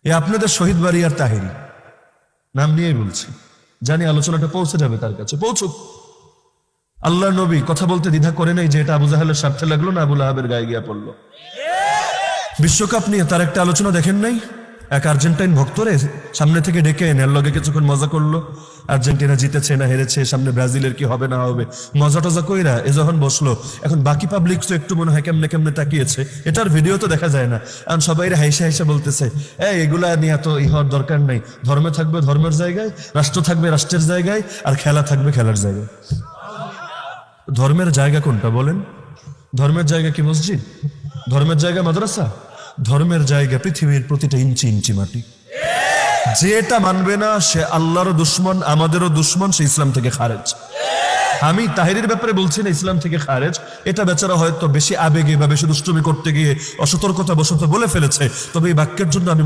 এ আপনাদের শহীদ বাড়িয়ার তাহেরি নাম নিয়েই বলছি, জানি আলোচনাটা পৌঁছে যাবে তার কাছে, পৌঁছুক। আল্লাহ নবী কথা বলতে দ্বিধা করে নাই যে এটা আবু জাহেলের স্বার্থে লাগলো না আবু লাহাবের গায়ে গিয়া পড়লো। বিশ্বকাপ নিয়ে তার একটা আলোচনা দেখেন নাই? এক আর্জেন্টাইন ভক্তরে সামনে থেকে ডেকে এনে লগে কিছুক্ষণ মজা করলো, আর্জেন্টিনা জিতেছে না হেরেছে, সামনে ব্রাজিলের কি হবে না হবে, মজা টজা কইরা এ যখন বসলো, এখন বাকি পাবলিক তো একটু মনে হয় কেমনে কেমনে তাকিয়েছে, এটার ভিডিও তো দেখা যায় না, এখন সবাই হাইসে হাইসে বলতেছে এগুলা নিয়ে তো হওয়ার দরকার নাই, ধর্মে থাকবে ধর্মের জায়গায়, রাষ্ট্র থাকবে রাষ্ট্রের জায়গায়, আর খেলা থাকবে খেলার জায়গায়। ধর্মের জায়গা কোনটা বলেন? ধর্মের জায়গা কি মসজিদ? ধর্মের জায়গা মাদ্রাসা? ধর্মের জায়গা পৃথিবীর প্রতিটা ইঞ্চি ইঞ্চি মাটি। যে এটা মানবে না সে আল্লাহরও দুশ্মন, আমাদেরও দুশ্মন, সে ইসলাম থেকে খারেজ। আমি তাহেরির ব্যাপারে বলছি না ইসলাম থেকে খারেজ, এটা বেচারা হয়তো বেশি আবেগে বা বেশি দুষ্টুমি করতে গিয়ে অসতর্কতা বশত বলে ফেলেছে, তবে এই বাক্যের জন্য আমি